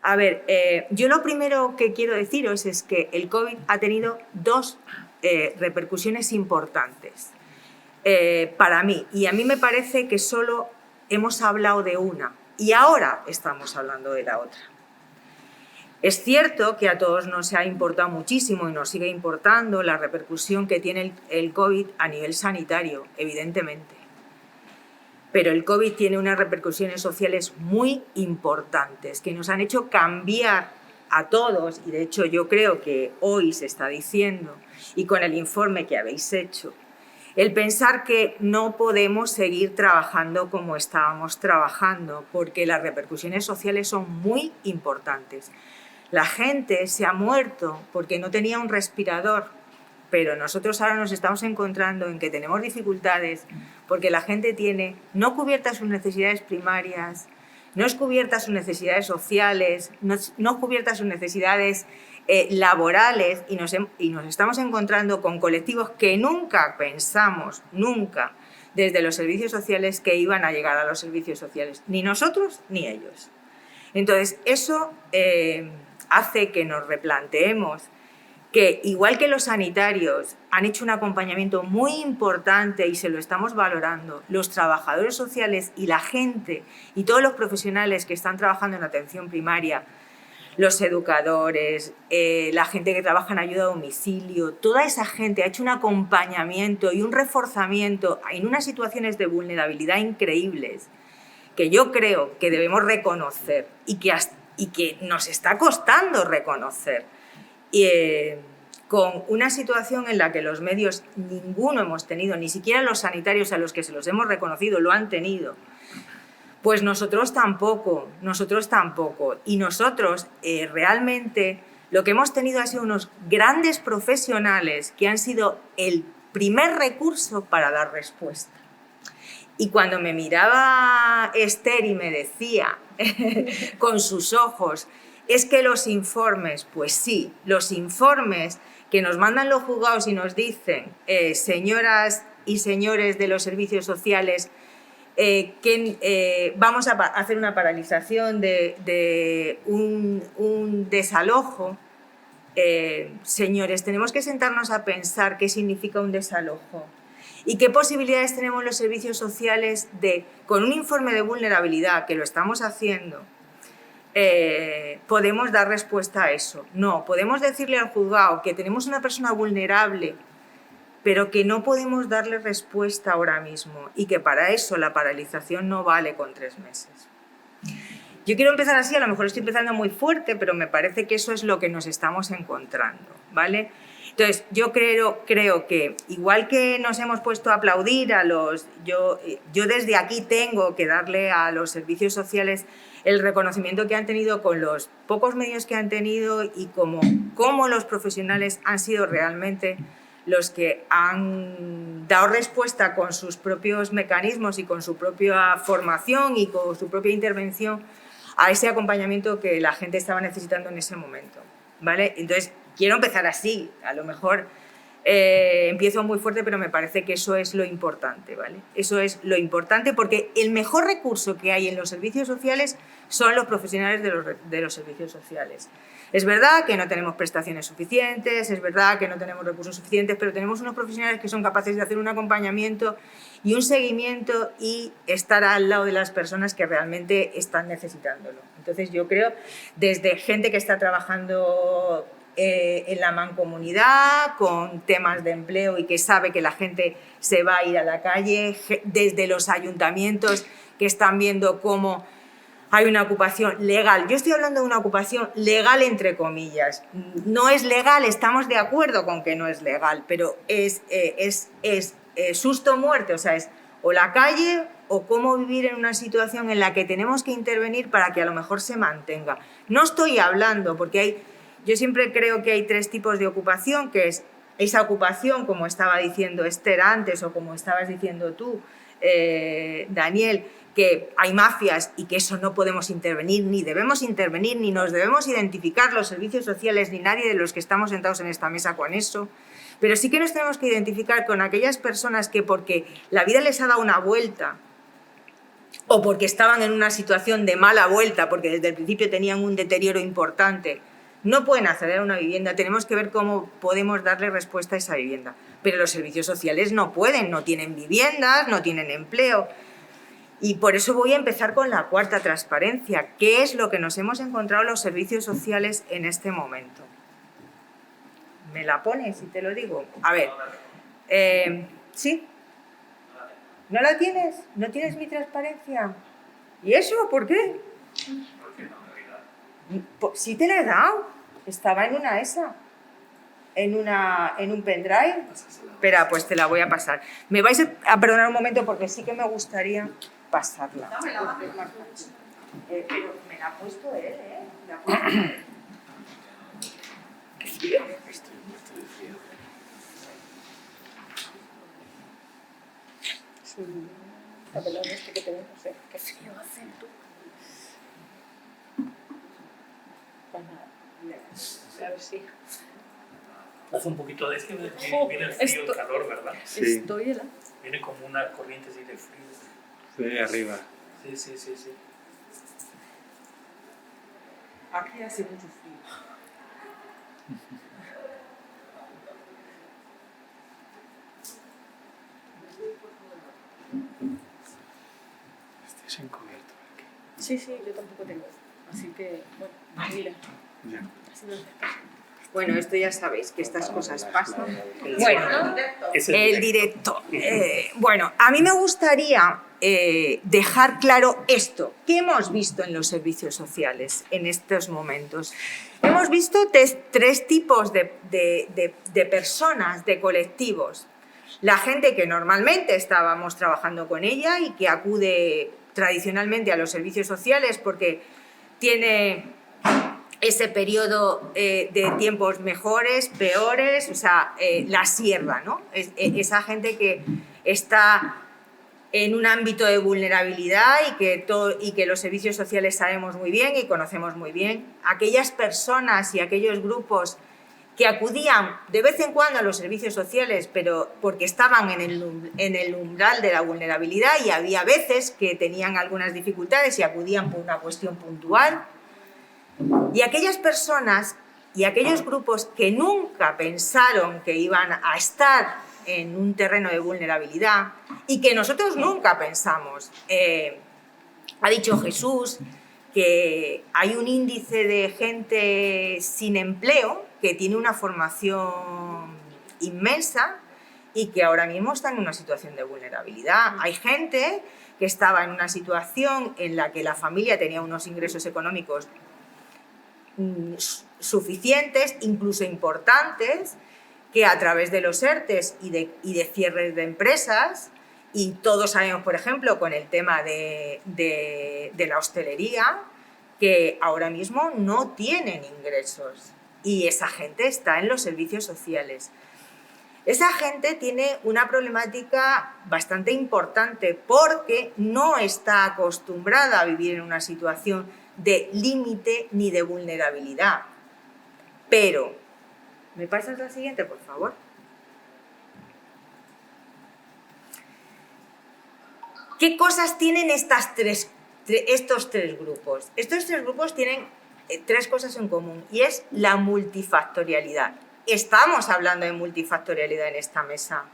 A ver, yo lo primero que quiero deciros es que el COVID ha tenido dos repercusiones importantes para mí. Y a mí me parece que solo hemos hablado de una y ahora estamos hablando de la otra. Es cierto que a todos nos ha importado muchísimo y nos sigue importando la repercusión que tiene el COVID a nivel sanitario, evidentemente. Pero el COVID tiene unas repercusiones sociales muy importantes que nos han hecho cambiar a todos, y de hecho yo creo que hoy se está diciendo, y con el informe que habéis hecho, el pensar que no podemos seguir trabajando como estábamos trabajando, porque las repercusiones sociales son muy importantes. La gente se ha muerto porque no tenía un respirador, pero nosotros ahora nos estamos encontrando en que tenemos dificultades porque la gente tiene no cubiertas sus necesidades primarias, no es cubiertas sus necesidades sociales, no cubiertas sus necesidades laborales y nos estamos encontrando con colectivos que nunca pensamos, nunca, desde los servicios sociales que iban a llegar a los servicios sociales, ni nosotros ni ellos. Entonces, eso hace que nos replanteemos que, igual que los sanitarios han hecho un acompañamiento muy importante y se lo estamos valorando, los trabajadores sociales y la gente y todos los profesionales que están trabajando en atención primaria, los educadores, la gente que trabaja en ayuda a domicilio, toda esa gente ha hecho un acompañamiento y un reforzamiento en unas situaciones de vulnerabilidad increíbles que yo creo que debemos reconocer y que nos está costando reconocer. Con una situación en la que los medios ninguno hemos tenido, ni siquiera los sanitarios a los que se los hemos reconocido lo han tenido, pues nosotros tampoco. Y nosotros realmente lo que hemos tenido ha sido unos grandes profesionales que han sido el primer recurso para dar respuesta. Y cuando me miraba Esther y me decía con sus ojos, es que los informes, pues sí, los informes que nos mandan los juzgados y nos dicen, señoras y señores de los servicios sociales, que vamos a hacer una paralización de un desalojo. Señores, tenemos que sentarnos a pensar qué significa un desalojo y qué posibilidades tenemos los servicios sociales de, con un informe de vulnerabilidad, que lo estamos haciendo, podemos dar respuesta a eso. No, podemos decirle al juzgado que tenemos una persona vulnerable, pero que no podemos darle respuesta ahora mismo y que para eso la paralización no vale con 3 meses. Yo quiero empezar así, a lo mejor estoy empezando muy fuerte, pero me parece que eso es lo que nos estamos encontrando, ¿vale? Entonces, yo creo que, igual que nos hemos puesto a aplaudir a los... Yo desde aquí tengo que darle a los servicios sociales el reconocimiento que han tenido con los pocos medios que han tenido y cómo los profesionales han sido realmente los que han dado respuesta con sus propios mecanismos y con su propia formación y con su propia intervención a ese acompañamiento que la gente estaba necesitando en ese momento, ¿vale? Entonces, quiero empezar así, a lo mejor empiezo muy fuerte, pero me parece que eso es lo importante, ¿vale? Eso es lo importante porque el mejor recurso que hay en los servicios sociales son los profesionales de los servicios sociales. Es verdad que no tenemos prestaciones suficientes, es verdad que no tenemos recursos suficientes, pero tenemos unos profesionales que son capaces de hacer un acompañamiento y un seguimiento y estar al lado de las personas que realmente están necesitándolo. Entonces yo creo, desde gente que está trabajando en la mancomunidad, con temas de empleo y que sabe que la gente se va a ir a la calle, desde los ayuntamientos que están viendo cómo hay una ocupación legal. Yo estoy hablando de una ocupación legal entre comillas. No es legal, estamos de acuerdo con que no es legal, pero es susto o muerte, o sea, es o la calle o cómo vivir en una situación en la que tenemos que intervenir para que a lo mejor se mantenga. No estoy hablando, porque yo siempre creo que hay 3 tipos de ocupación, que es esa ocupación, como estaba diciendo Esther antes o como estabas diciendo tú, Daniel, que hay mafias y que eso no podemos intervenir, ni debemos intervenir, ni nos debemos identificar los servicios sociales, ni nadie de los que estamos sentados en esta mesa con eso. Pero sí que nos tenemos que identificar con aquellas personas que, porque la vida les ha dado una vuelta, o porque estaban en una situación de mala vuelta, porque desde el principio tenían un deterioro importante, no pueden acceder a una vivienda. Tenemos que ver cómo podemos darle respuesta a esa vivienda. Pero los servicios sociales no pueden, no tienen viviendas, no tienen empleo. Y por eso voy a empezar con la cuarta transparencia. ¿Qué es lo que nos hemos encontrado los servicios sociales en este momento? ¿Me la pones y te lo digo? A ver, ¿sí? ¿No la tienes? ¿No tienes mi transparencia? ¿Y eso? ¿Por qué? Sí te la he dado. Estaba en una esa. En un pendrive. Espera, pues te la voy a pasar. Me vais a perdonar un momento porque sí que me gustaría pasarla. Pero me la ha puesto él, ¿eh? Me la ha puesto él. Qué frío. La pelón este que tenemos, qué frío hace tú. Pues nada, a ver si... Hace un poquito de viene el frío, el calor, ¿verdad? Sí. Estoy helada. Viene como una corriente así de frío. Sí, arriba. Sí. Aquí hace mucho frío. Estoy sin cubierto aquí. Sí, yo tampoco tengo. Así que, bueno, mira. Ya. Así no haces caso. Bueno, esto ya sabéis que estas cosas pasan. El Bueno, Es el directo. Bueno, a mí me gustaría dejar claro esto. ¿Qué hemos visto en los servicios sociales en estos momentos? Hemos visto tres tipos de personas, de colectivos. La gente que normalmente estábamos trabajando con ella y que acude tradicionalmente a los servicios sociales porque tiene ese periodo de tiempos mejores, peores, o sea, la sierra, ¿no? Esa gente que está en un ámbito de vulnerabilidad y que los servicios sociales sabemos muy bien y conocemos muy bien. Aquellas personas y aquellos grupos que acudían de vez en cuando a los servicios sociales, pero porque estaban en el umbral de la vulnerabilidad y había veces que tenían algunas dificultades y acudían por una cuestión puntual. Y aquellas personas y aquellos grupos que nunca pensaron que iban a estar en un terreno de vulnerabilidad y que nosotros nunca pensamos. Ha dicho Jesús que hay un índice de gente sin empleo que tiene una formación inmensa y que ahora mismo está en una situación de vulnerabilidad. Hay gente que estaba en una situación en la que la familia tenía unos ingresos económicos suficientes, incluso importantes, que a través de los ERTEs y de cierres de empresas, y todos sabemos, por ejemplo, con el tema de la hostelería, que ahora mismo no tienen ingresos y esa gente está en los servicios sociales. Esa gente tiene una problemática bastante importante porque no está acostumbrada a vivir en una situación de límite ni de vulnerabilidad. Pero, ¿me pasas la siguiente, por favor? ¿Qué cosas tienen estos tres grupos? Estos tres grupos tienen tres cosas en común y es la multifactorialidad. Estamos hablando de multifactorialidad en esta mesa,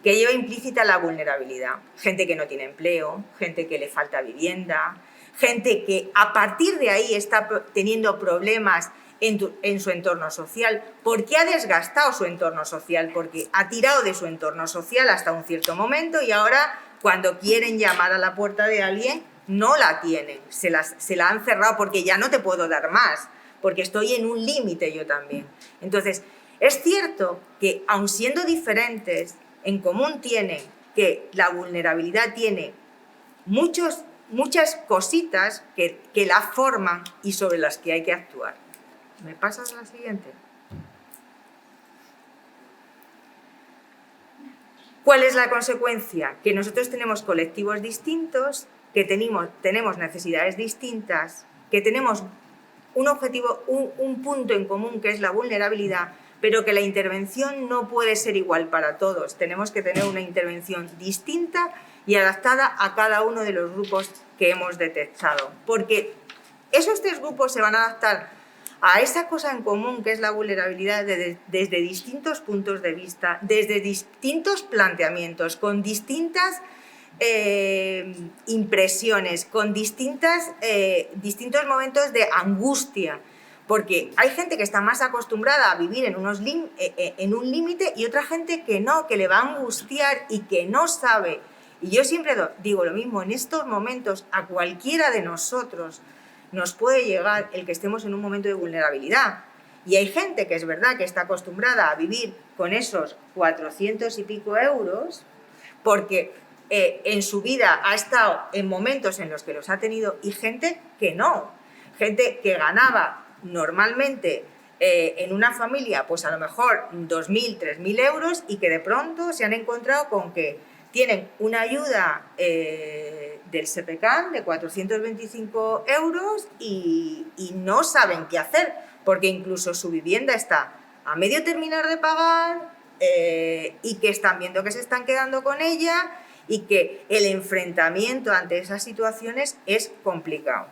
que lleva implícita la vulnerabilidad. Gente que no tiene empleo, gente que le falta vivienda, gente que a partir de ahí está teniendo problemas en su entorno social. ¿Por qué ha desgastado su entorno social? Porque ha tirado de su entorno social hasta un cierto momento y ahora, cuando quieren llamar a la puerta de alguien, no la tienen. Se la han cerrado porque ya no te puedo dar más, porque estoy en un límite yo también. Entonces, es cierto que, aun siendo diferentes, en común tienen que la vulnerabilidad tiene muchas cositas que la forman y sobre las que hay que actuar. ¿Me pasas a la siguiente? ¿Cuál es la consecuencia? Que nosotros tenemos colectivos distintos, que tenemos necesidades distintas, que tenemos un objetivo, un punto en común que es la vulnerabilidad, pero que la intervención no puede ser igual para todos. Tenemos que tener una intervención distinta y adaptada a cada uno de los grupos que hemos detectado. Porque esos 3 grupos se van a adaptar a esa cosa en común que es la vulnerabilidad desde distintos puntos de vista, desde distintos planteamientos, con distintas impresiones, con distintos momentos de angustia, porque hay gente que está más acostumbrada a vivir en un límite y otra gente que no, que le va a angustiar y que no sabe. Y yo siempre digo lo mismo, en estos momentos a cualquiera de nosotros nos puede llegar el que estemos en un momento de vulnerabilidad. Y hay gente que es verdad que está acostumbrada a vivir con esos 400 y pico euros porque en su vida ha estado en momentos en los que los ha tenido, y gente que no, gente que ganaba normalmente en una familia pues a lo mejor 2.000, 3.000 euros y que de pronto se han encontrado con que tienen una ayuda del SEPECAN de 425 euros y no saben qué hacer, porque incluso su vivienda está a medio terminar de pagar y que están viendo que se están quedando con ella y que el enfrentamiento ante esas situaciones es complicado.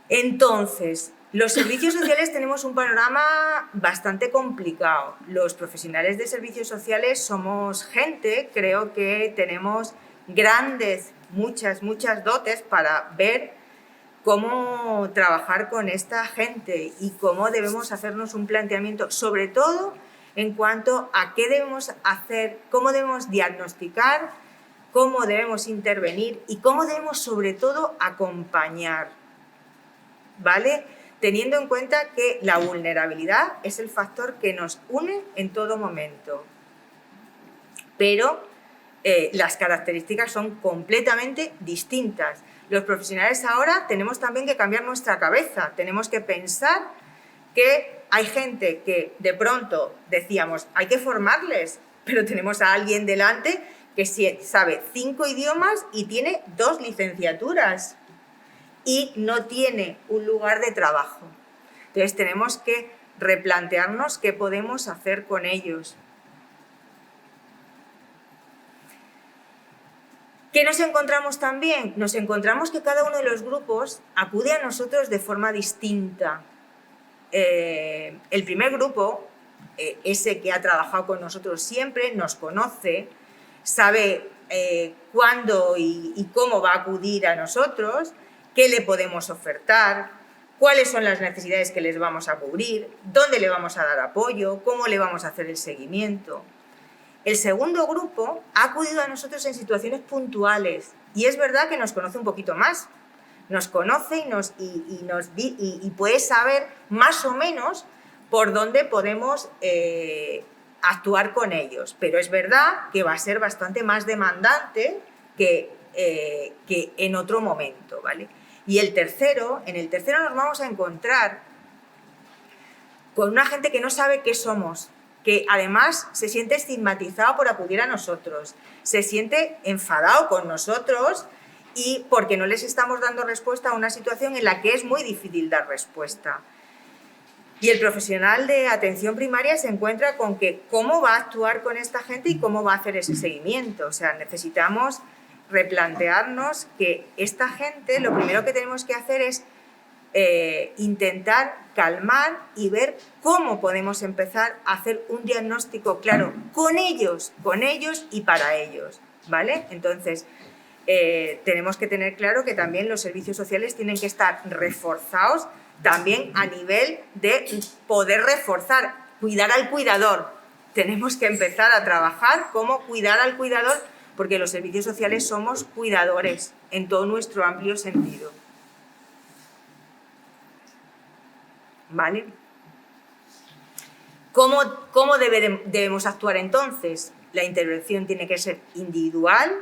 Entonces, los servicios sociales tenemos un panorama bastante complicado. Los profesionales de servicios sociales somos gente, creo que tenemos muchas dotes para ver cómo trabajar con esta gente y cómo debemos hacernos un planteamiento, sobre todo en cuanto a qué debemos hacer, cómo debemos diagnosticar, cómo debemos intervenir y cómo debemos, sobre todo, acompañar, ¿vale? Teniendo en cuenta que la vulnerabilidad es el factor que nos une en todo momento, pero las características son completamente distintas. Los profesionales ahora tenemos también que cambiar nuestra cabeza, tenemos que pensar que hay gente que de pronto decíamos hay que formarles, pero tenemos a alguien delante que sabe 5 idiomas y tiene 2 licenciaturas y no tiene un lugar de trabajo. Entonces tenemos que replantearnos qué podemos hacer con ellos. ¿Qué nos encontramos también? Nos encontramos que cada uno de los grupos acude a nosotros de forma distinta. El primer grupo, ese que ha trabajado con nosotros siempre, nos conoce, sabe cuándo y cómo va a acudir a nosotros, qué le podemos ofertar, cuáles son las necesidades que les vamos a cubrir, dónde le vamos a dar apoyo, cómo le vamos a hacer el seguimiento. El segundo grupo ha acudido a nosotros en situaciones puntuales y es verdad que nos conoce un poquito más. Nos conoce y puede saber más o menos por dónde podemos actuar con ellos. Pero es verdad que va a ser bastante más demandante que en otro momento, ¿vale? Y en el tercero nos vamos a encontrar con una gente que no sabe qué somos, que además se siente estigmatizado por acudir a nosotros, se siente enfadado con nosotros y porque no les estamos dando respuesta a una situación en la que es muy difícil dar respuesta. Y el profesional de atención primaria se encuentra con que cómo va a actuar con esta gente y cómo va a hacer ese seguimiento. O sea, necesitamos replantearnos que esta gente, lo primero que tenemos que hacer es intentar calmar y ver cómo podemos empezar a hacer un diagnóstico claro con ellos y para ellos, ¿vale? Entonces, tenemos que tener claro que también los servicios sociales tienen que estar reforzados también a nivel de poder reforzar, cuidar al cuidador. Tenemos que empezar a trabajar cómo cuidar al cuidador, porque los servicios sociales somos cuidadores en todo nuestro amplio sentido. ¿Vale? ¿Cómo debemos actuar entonces? La intervención tiene que ser individual,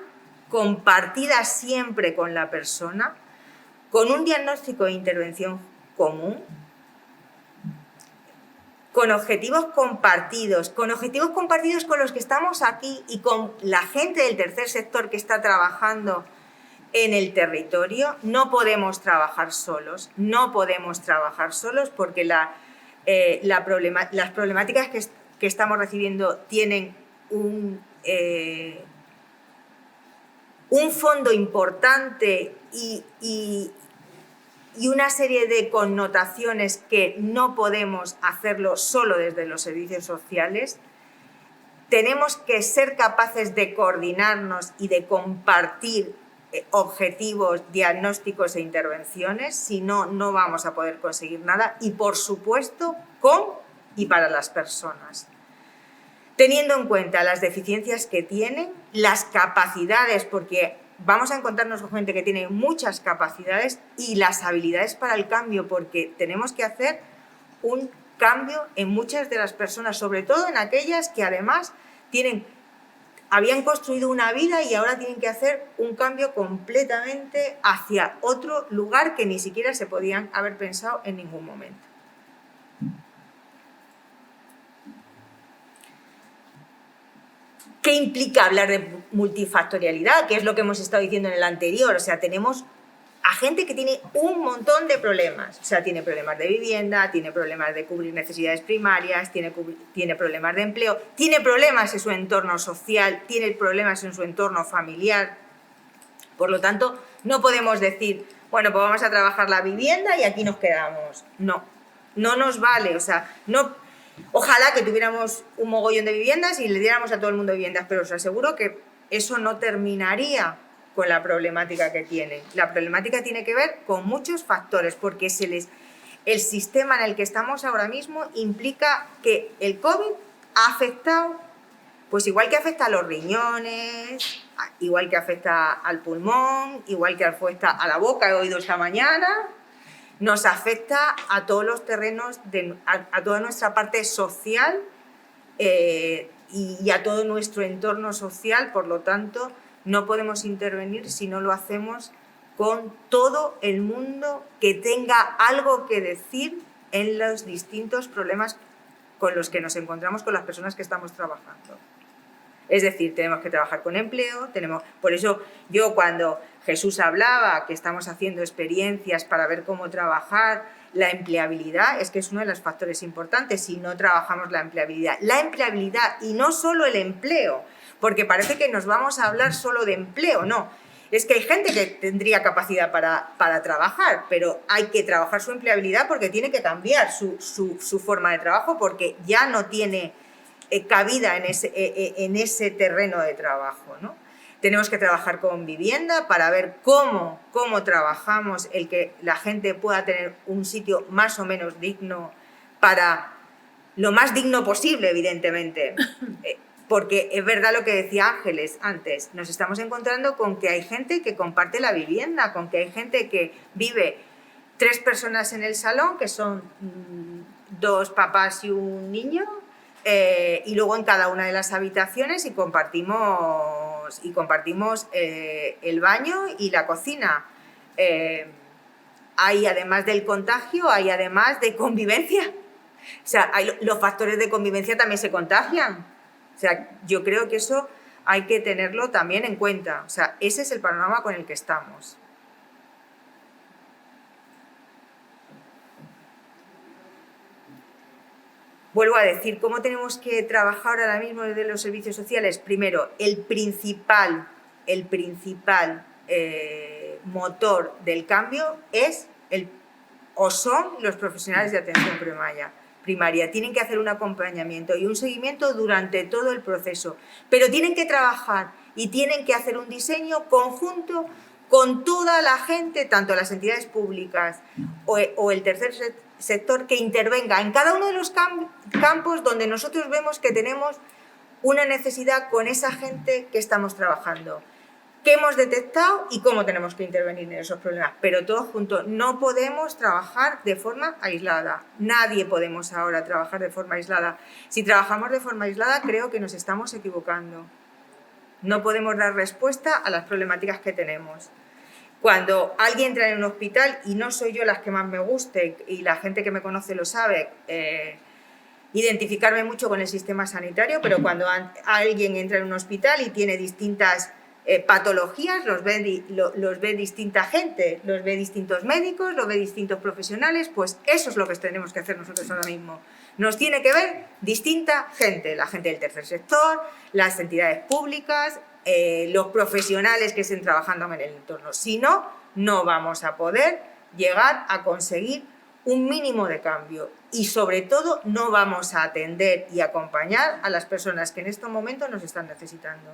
compartida siempre con la persona, con un diagnóstico de intervención común, con objetivos compartidos con los que estamos aquí y con la gente del tercer sector que está trabajando en el territorio. No podemos trabajar solos porque las problemáticas que estamos recibiendo tienen un fondo importante y una serie de connotaciones que no podemos hacerlo solo desde los servicios sociales. Tenemos que ser capaces de coordinarnos y de compartir objetivos, diagnósticos e intervenciones, si no, no vamos a poder conseguir nada, y por supuesto con y para las personas. Teniendo en cuenta las deficiencias que tienen, las capacidades, porque vamos a encontrarnos con gente que tiene muchas capacidades, y las habilidades para el cambio, porque tenemos que hacer un cambio en muchas de las personas, sobre todo en aquellas que además habían construido una vida y ahora tienen que hacer un cambio completamente hacia otro lugar que ni siquiera se podían haber pensado en ningún momento. ¿Qué implica hablar de multifactorialidad? Que es lo que hemos estado diciendo en el anterior. O sea, tenemos a gente que tiene un montón de problemas. O sea, tiene problemas de vivienda, tiene problemas de cubrir necesidades primarias, tiene problemas de empleo, tiene problemas en su entorno social, tiene problemas en su entorno familiar. Por lo tanto, no podemos decir, bueno, pues vamos a trabajar la vivienda y aquí nos quedamos. No, no nos vale. O sea, no... Ojalá que tuviéramos un mogollón de viviendas y le diéramos a todo el mundo viviendas, pero os aseguro que eso no terminaría con la problemática que tienen. La problemática tiene que ver con muchos factores, porque el sistema en el que estamos ahora mismo implica que el COVID ha afectado, pues igual que afecta a los riñones, igual que afecta al pulmón, igual que afecta a la boca, he oído esta mañana, nos afecta a todos los terrenos, a toda nuestra parte social y a todo nuestro entorno social. Por lo tanto, no podemos intervenir si no lo hacemos con todo el mundo que tenga algo que decir en los distintos problemas con los que nos encontramos con las personas que estamos trabajando. Es decir, tenemos que trabajar con empleo, por eso yo cuando Jesús hablaba que estamos haciendo experiencias para ver cómo trabajar la empleabilidad, es que es uno de los factores importantes. Si no trabajamos la empleabilidad y no solo el empleo, porque parece que nos vamos a hablar solo de empleo, no. Es que hay gente que tendría capacidad para trabajar, pero hay que trabajar su empleabilidad porque tiene que cambiar su forma de trabajo, porque ya no tiene cabida en ese terreno de trabajo, ¿no? Tenemos que trabajar con vivienda para ver cómo trabajamos el que la gente pueda tener un sitio más o menos digno, para lo más digno posible, evidentemente. Porque es verdad lo que decía Ángeles antes, nos estamos encontrando con que hay gente que comparte la vivienda, con que hay gente que vive 3 personas en el salón, que son 2 papás y un niño, y luego en cada una de las habitaciones y compartimos el baño y la cocina. Hay, además del contagio, hay además de convivencia. O sea, los factores de convivencia también se contagian. O sea, yo creo que eso hay que tenerlo también en cuenta. O sea, ese es el panorama con el que estamos. Vuelvo a decir, ¿cómo tenemos que trabajar ahora mismo desde los servicios sociales? Primero, el principal motor del cambio son los profesionales de atención primaria. Tienen que hacer un acompañamiento y un seguimiento durante todo el proceso, pero tienen que trabajar y tienen que hacer un diseño conjunto con toda la gente, tanto las entidades públicas o el tercer sector, que intervenga en cada uno de los campos donde nosotros vemos que tenemos una necesidad con esa gente que estamos trabajando, qué hemos detectado y cómo tenemos que intervenir en esos problemas, pero todos juntos. No podemos trabajar de forma aislada. Nadie podemos ahora trabajar de forma aislada. Si trabajamos de forma aislada, creo que nos estamos equivocando. No podemos dar respuesta a las problemáticas que tenemos. Cuando alguien entra en un hospital, y no soy yo las que más me guste, y la gente que me conoce lo sabe, identificarme mucho con el sistema sanitario, pero cuando alguien entra en un hospital y tiene distintas patologías, los ve distinta gente, los ve distintos médicos, los ve distintos profesionales, pues eso es lo que tenemos que hacer nosotros ahora mismo. Nos tiene que ver distinta gente, la gente del tercer sector, las entidades públicas, los profesionales que estén trabajando en el entorno. Si no, no vamos a poder llegar a conseguir un mínimo de cambio y sobre todo no vamos a atender y acompañar a las personas que en estos momentos nos están necesitando.